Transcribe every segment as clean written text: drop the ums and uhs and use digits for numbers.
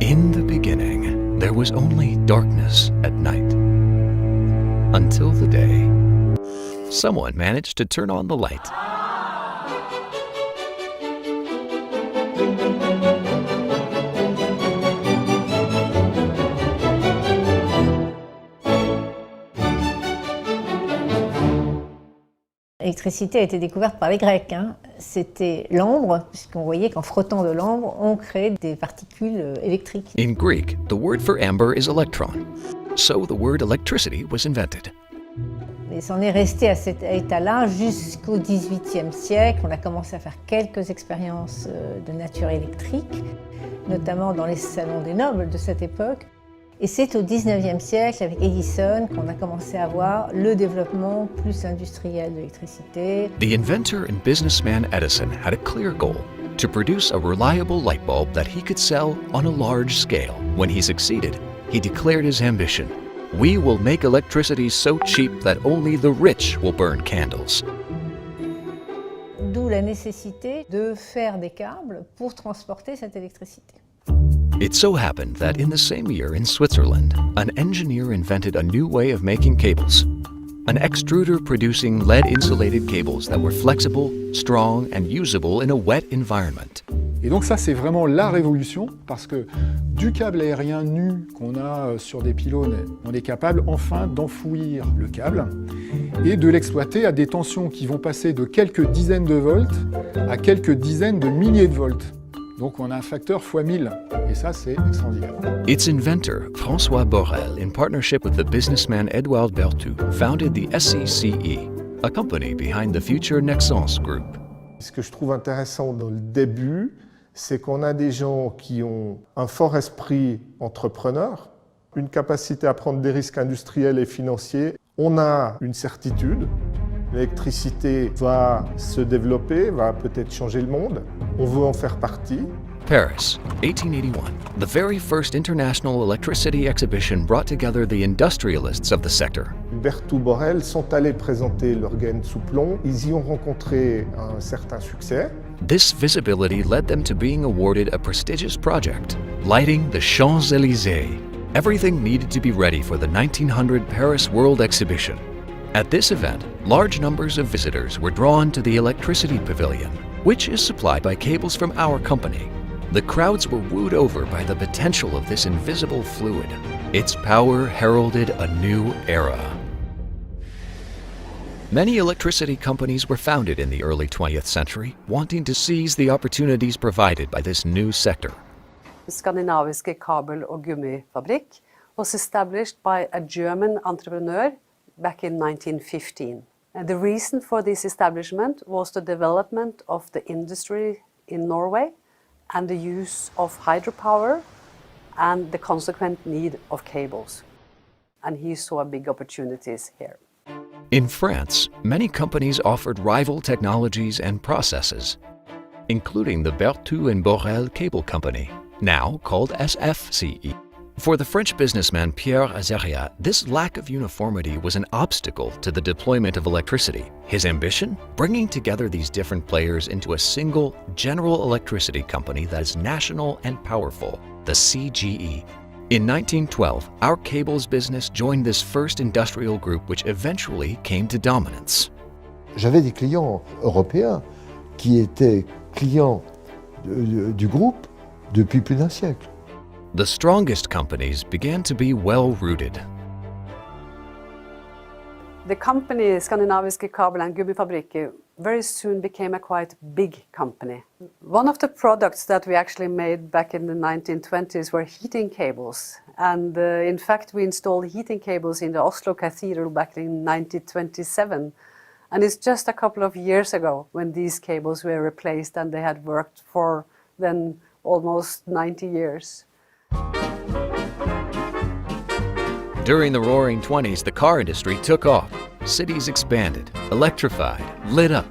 In the beginning, there was only darkness at night. Until the day, someone managed to turn on the light. L'électricité a été découverte par les Grecs. C'était l'ambre, puisqu'on voyait qu'en frottant de l'ambre, on crée des particules électriques. In Greek, the word for amber is electron. So the word electricity was invented. Et c'en est resté à cet état-là jusqu'au XVIIIe siècle. On a commencé à faire quelques expériences de nature électrique, notamment dans les salons des nobles de cette époque. Et c'est au XIXe siècle, avec Edison, qu'on a commencé à voir le développement plus industriel de l'électricité. The inventor and businessman Edison had a clear goal: to produce a reliable light bulb that he could sell on a large scale. When he succeeded, he declared his ambition: "We will make electricity so cheap that only the rich will burn candles." D'où la nécessité de faire des câbles pour transporter cette électricité. It so happened that in the same year in Switzerland, an engineer invented a new way of making cables. An extruder producing lead-insulated cables that were flexible, strong, and usable in a wet environment. Et donc ça, c'est vraiment la révolution, parce que du câble aérien nu qu'on a sur des pylônes, on est capable enfin d'enfouir le câble et de l'exploiter à des tensions qui vont passer de quelques dizaines de volts à quelques dizaines de milliers de volts. Donc on a un facteur fois 1000, et ça c'est extraordinaire. Its inventor, François Borel, in partnership with the businessman Edouard Berthoud, founded the SECE, a company behind the future Nexans group. Ce que je trouve intéressant dans le début, c'est qu'on a des gens qui ont un fort esprit entrepreneur, une capacité à prendre des risques industriels et financiers. On a une certitude. L'électricité va se développer, va peut-être changer le monde. On veut en faire partie. Paris, 1881. The very first international electricity exhibition brought together the industrialists of the sector. Berthoud Borel sont allés présenter leur gaine sous plomb. Ils y ont rencontré un certain succès. This visibility led them to being awarded a prestigious project, lighting the Champs-Élysées. Everything needed to be ready for the 1900 Paris World Exhibition. At this event, large numbers of visitors were drawn to the electricity pavilion, which is supplied by cables from our company. The crowds were wooed over by the potential of this invisible fluid. Its power heralded a new era. Many electricity companies were founded in the early 20th century, wanting to seize the opportunities provided by this new sector. The Skandinaviske kabel- og gummifabrikk was established by a German entrepreneur back in 1915. And the reason for this establishment was the development of the industry in Norway and the use of hydropower and the consequent need of cables. And he saw big opportunities here. In France, many companies offered rival technologies and processes, including the Berthoud and Borel Cable Company, now called SFCE. For the French businessman Pierre Azériat, this lack of uniformity was an obstacle to the deployment of electricity. His ambition? Bringing together these different players into a single general electricity company that is national and powerful, the CGE. In 1912, our cables business joined this first industrial group which eventually came to dominance. J'avais des clients européens qui étaient clients du groupe depuis plus d'un siècle. The strongest companies began to be well-rooted. The company Skandinaviske kabel- and gummifabrikker very soon became a quite big company. One of the products that we actually made back in the 1920s were heating cables. And in fact, we installed heating cables in the Oslo Cathedral back in 1927. And it's just a couple of years ago when these cables were replaced and they had worked for then almost 90 years. During the Roaring '20s, the car industry took off. Cities expanded, electrified, lit up.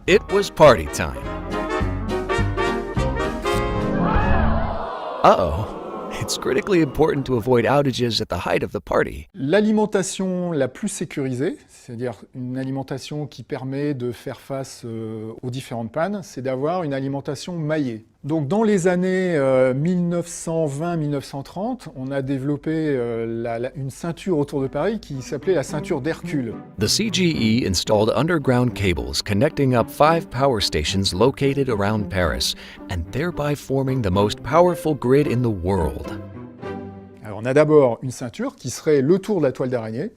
It was party time. Uh-oh, it's critically important to avoid outages at the height of the party. L'alimentation la plus sécurisée, c'est-à-dire une alimentation qui permet de faire face aux différentes pannes, c'est d'avoir une alimentation maillée. Donc dans les années 1920-1930, on a développé une ceinture autour de Paris qui s'appelait la ceinture d'Hercule. The CGE installed underground cables connecting up 5 power stations located around Paris, and thereby forming the most powerful grid in the world. Alors on a d'abord une ceinture qui serait le tour de la toile d'araignée,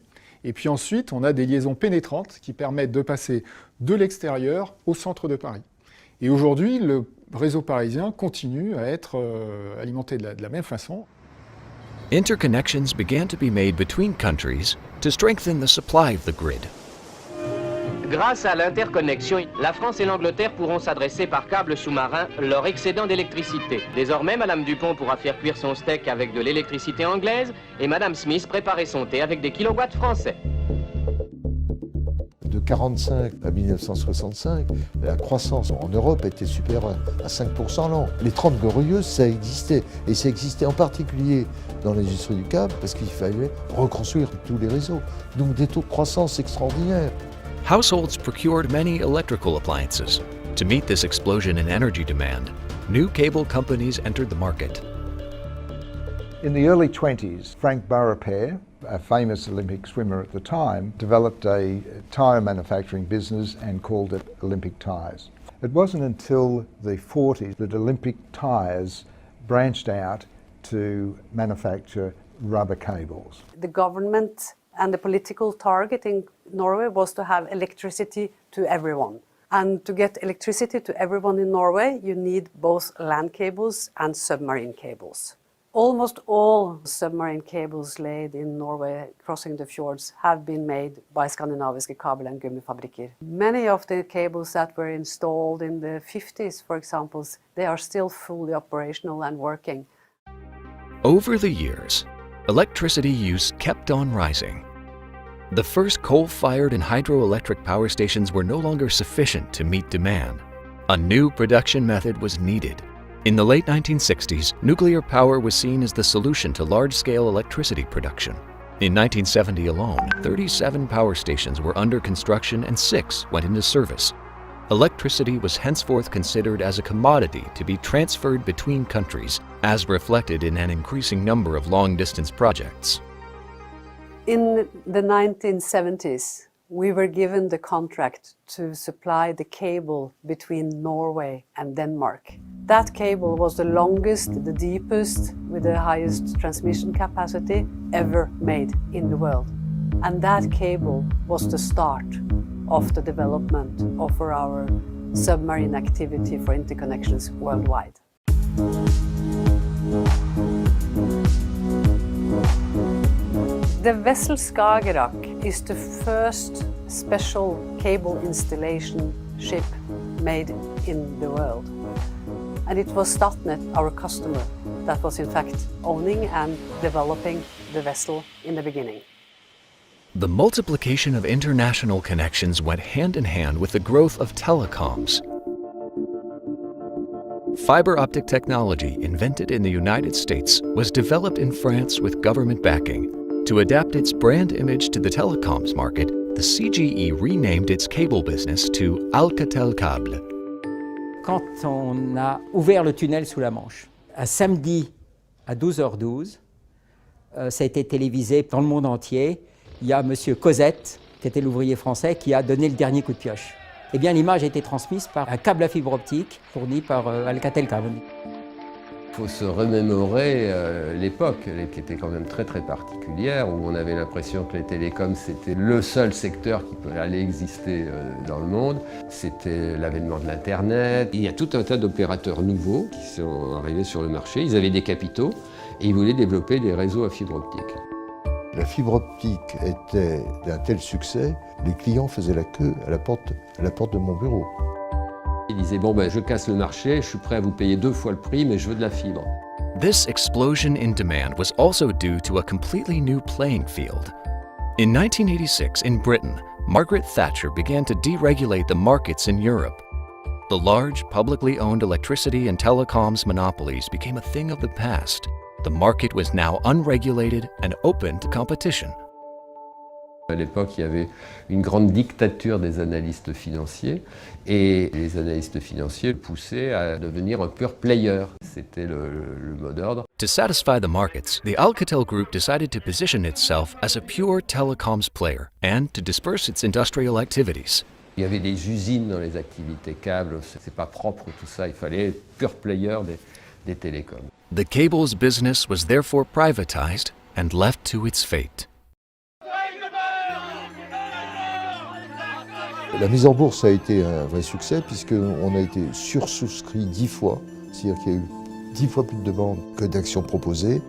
et puis ensuite on a des liaisons pénétrantes qui permettent de passer de l'extérieur au centre de Paris. Et aujourd'hui, le réseau parisien continue à être alimenté de la même façon. Interconnections began to be made between countries to strengthen the supply of the grid. Grâce à l'interconnexion, la France et l'Angleterre pourront s'adresser par câble sous-marin leur excédent d'électricité. Désormais, Madame Dupont pourra faire cuire son steak avec de l'électricité anglaise et Madame Smith préparer son thé avec des kilowatts français. De 1945 à 1965, la croissance en Europe était supérieure à 5% l'an. Les 30 glorieuses, ça existait. Et ça existait en particulier dans l'industrie du câble parce qu'il fallait reconstruire tous les réseaux. Donc des taux de croissance extraordinaires. Households procured many electrical appliances. To meet this explosion in energy demand, new cable companies entered the market. In the early 20s, Frank Beaurepaire, a famous Olympic swimmer at the time, developed a tyre manufacturing business and called it Olympic Tyres. It wasn't until the 40s that Olympic Tyres branched out to manufacture rubber cables. The government and the political target in Norway was to have electricity to everyone. And to get electricity to everyone in Norway, you need both land cables and submarine cables. Almost all submarine cables laid in Norway crossing the fjords have been made by skandinaviske kabel- and gummifabrikker. Many of the cables that were installed in the 50s, for example, they are still fully operational and working. Over the years, electricity use kept on rising. The first coal-fired and hydroelectric power stations were no longer sufficient to meet demand. A new production method was needed. In the late 1960s, nuclear power was seen as the solution to large-scale electricity production. In 1970 alone, 37 power stations were under construction and 6 went into service. Electricity was henceforth considered as a commodity to be transferred between countries, as reflected in an increasing number of long-distance projects. In the 1970s, we were given the contract to supply the cable between Norway and Denmark. That cable was the longest, the deepest, with the highest transmission capacity ever made in the world. And that cable was the start of the development of our submarine activity for interconnections worldwide. The vessel Skagerrak is the first special cable installation ship made in the world. And it was Statnett, our customer, that was in fact owning and developing the vessel in the beginning. The multiplication of international connections went hand in hand with the growth of telecoms. Fiber optic technology, invented in the United States, was developed in France with government backing. To adapt its brand image to the telecoms market, the CGE renamed its cable business to Alcatel Cable. Quand on a ouvert le tunnel sous la Manche, un samedi à 12h12, ça a été télévisé dans le monde entier. Il y a monsieur Cosette, qui était l'ouvrier français, qui a donné le dernier coup de pioche. Eh bien, l'image a été transmise par un câble à fibre optique fourni par Alcatel Cable. Il faut se remémorer l'époque, qui était quand même très particulière, où on avait l'impression que les télécoms c'était le seul secteur qui allait exister dans le monde. C'était l'avènement de l'Internet. Il y a tout un tas d'opérateurs nouveaux qui sont arrivés sur le marché. Ils avaient des capitaux et ils voulaient développer des réseaux à fibre optique. La fibre optique était d'un tel succès, les clients faisaient la queue à la porte de mon bureau. Ils disaient, bon je casse le marché, je suis prêt à vous payer 2 fois le prix, mais je veux de la fibre. This explosion in demand was also due to a completely new playing field. In 1986, in Britain, Margaret Thatcher began to deregulate the markets in Europe. The large, publicly owned electricity and telecoms monopolies became a thing of the past. The market was now unregulated and open to competition. À l'époque, il y avait une grande dictature des analystes financiers et les analystes financiers poussaient à devenir un pure player. C'était le mot d'ordre. To satisfy the markets, the Alcatel Group decided to position itself as a pure telecoms player and to disperse its industrial activities. Il y avait des usines dans les activités câbles, c'est pas propre tout ça, il fallait être pure player des télécoms. The cables business was therefore privatized and left to its fate. La mise en bourse a été un vrai succès puisqu'on a été sursouscrit 10 fois, c'est-à-dire qu'il y a eu 10 fois plus de demandes que d'actions proposées.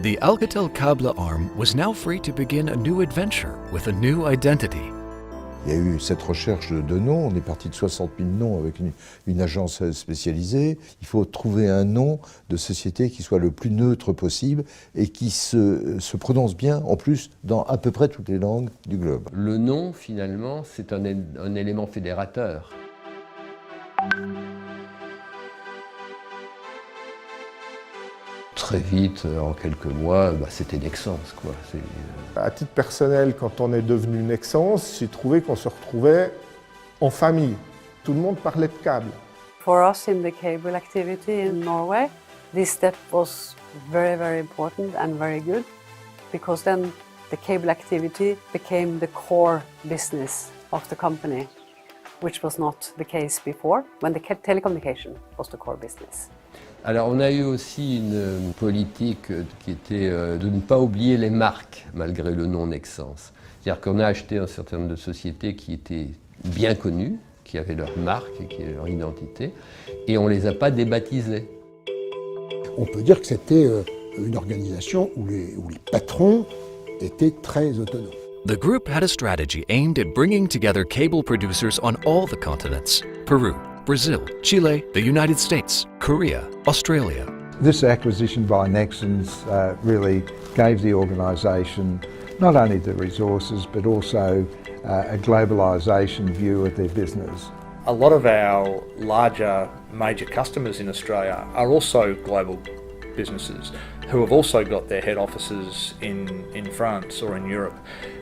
The Alcatel Cable arm was now free to begin a new adventure with a new identity. Il y a eu cette recherche de noms, on est parti de 60 000 noms avec une agence spécialisée. Il faut trouver un nom de société qui soit le plus neutre possible et qui se prononce bien, en plus, dans à peu près toutes les langues du globe. Le nom, finalement, c'est un élément fédérateur. Très vite, en quelques mois, c'était Nexans, quoi. À titre personnel, quand on est devenu Nexans, j'ai trouvé qu'on se retrouvait en famille. Tout le monde parlait de câbles. For us in the cable activity in Norway, this step was very, very important and very good because then the cable activity became the core business of the company, which was not the case before when the telecommunication was the core business. Alors on a eu aussi une politique qui était de ne pas oublier les marques malgré le nom Nexans. C'est-à-dire qu'on a acheté un certain nombre de sociétés qui étaient bien connues, qui avaient leur marque et qui avaient leur identité, et on ne les a pas débaptisées. On peut dire que c'était une organisation où les patrons étaient très autonomes. The group had a strategy aimed at bringing together cable producers on all the continents: Peru, Brazil, Chile, the United States, Korea, Australia. This acquisition by Nexans really gave the organisation not only the resources but also a globalisation view of their business. A lot of our larger major customers in Australia are also global businesses who have also got their head offices in France or in Europe.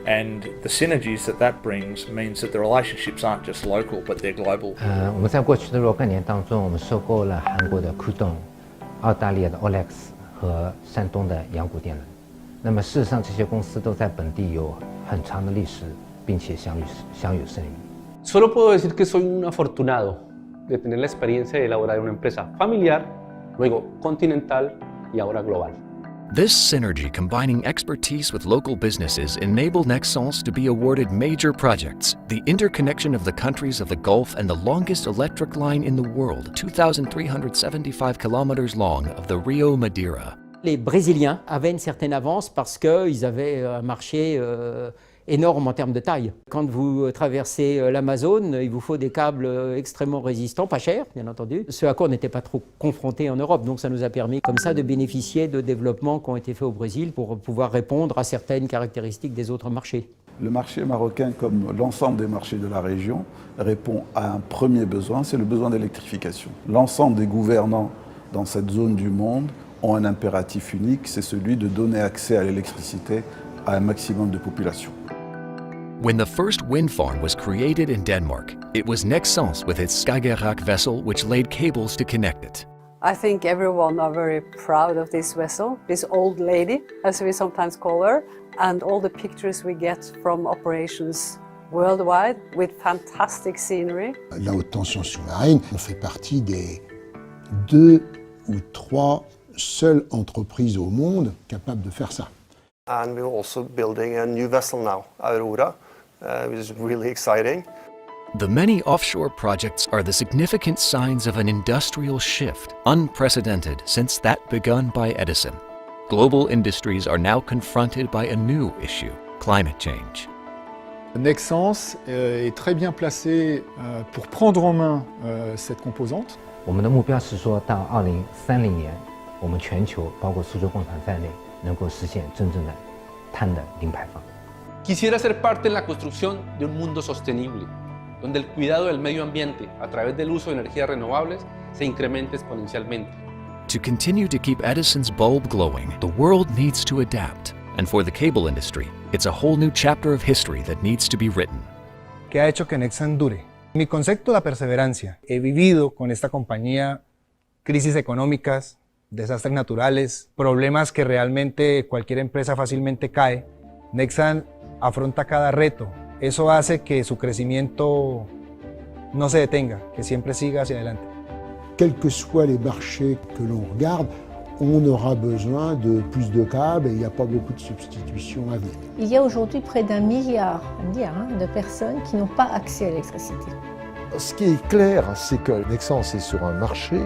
And the synergies that brings means that the relationships aren't just local, but they're global. 我们在过去的若干年当中，我们收购了韩国的酷动、澳大利亚的 Olex 和山东的阳谷电能。那么事实上，这些公司都在本地有很长的历史，并且享有盛誉。Solo puedo decir que soy un afortunado de tener la experiencia de elaborar una empresa familiar, luego continental y ahora global. This synergy combining expertise with local businesses enabled Nexans to be awarded major projects, the interconnection of the countries of the Gulf and the longest electric line in the world, 2,375 kilometers long, of the Rio Madeira. Les Brésiliens avaient une certaine avance parce qu'ils avaient un marché énorme en termes de taille. Quand vous traversez l'Amazone, il vous faut des câbles extrêmement résistants, pas chers bien entendu, ce à quoi on n'était pas trop confronté en Europe. Donc ça nous a permis comme ça de bénéficier de développements qui ont été faits au Brésil pour pouvoir répondre à certaines caractéristiques des autres marchés. Le marché marocain, comme l'ensemble des marchés de la région, répond à un premier besoin, c'est le besoin d'électrification. L'ensemble des gouvernants dans cette zone du monde ont un impératif unique, c'est celui de donner accès à l'électricité à un maximum de population. When the first wind farm was created in Denmark, it was Nexans with its Skagerrak vessel which laid cables to connect it. I think everyone are very proud of this vessel, this old lady, as we sometimes call her, and all the pictures we get from operations worldwide with fantastic scenery. La haute tension sous-marine, on fait partie des 2 ou 3 seules entreprises au monde capables de faire ça. And we're also building a new vessel now, Aurora, which is really exciting. The many offshore projects are the significant signs of an industrial shift, unprecedented since that begun by Edison. Global industries are now confronted by a new issue, climate change. Nexans est très bien placé pour prendre en main cette composante. 我们的目标是说到2030年，我们全球包括苏州工厂在内，能够实现真正的碳的零排放。 Quisiera ser parte en la construcción de un mundo sostenible, donde el cuidado del medio ambiente a través del uso de energías renovables se incremente exponencialmente. To continue to keep Edison's bulb glowing, the world needs to adapt. And for the cable industry, It's a whole new chapter of history that needs to be written. ¿Qué ha hecho que Nexans dure? Mi concepto de la perseverancia. He vivido con esta compañía crisis económicas, desastres naturales, problemas que realmente cualquier empresa fácilmente cae. Nexans afronta cada reto. Eso hace que su crecimiento no se detenga, que siempre siga hacia adelante. Quels que soient les marchés que l'on regarde, on aura besoin de plus de câbles et il n'y a pas beaucoup de substitutions à venir. Il y a aujourd'hui près d'1 milliard, de personnes qui n'ont pas accès à l'électricité. Ce qui est clair, c'est que Nexans est sur un marché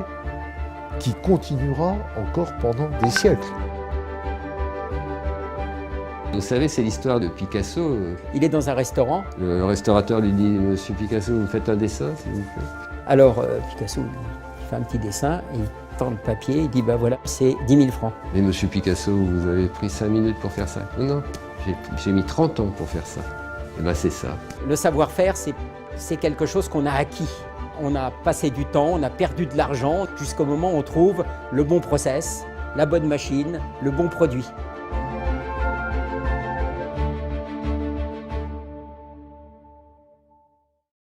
qui continuera encore pendant des siècles. Vous savez, c'est l'histoire de Picasso. Il est dans un restaurant. Le restaurateur lui dit « Monsieur Picasso, vous me faites un dessin, s'il vous plaît ?» Alors Picasso il fait un petit dessin, il tend le papier, il dit « ben voilà, c'est 10 000 francs ». Et Monsieur Picasso, vous avez pris 5 minutes pour faire ça? Non, j'ai mis 30 ans pour faire ça. Et ben c'est ça. Le savoir-faire, c'est quelque chose qu'on a acquis. On a passé du temps, on a perdu de l'argent, jusqu'au moment où on trouve le bon process, la bonne machine, le bon produit.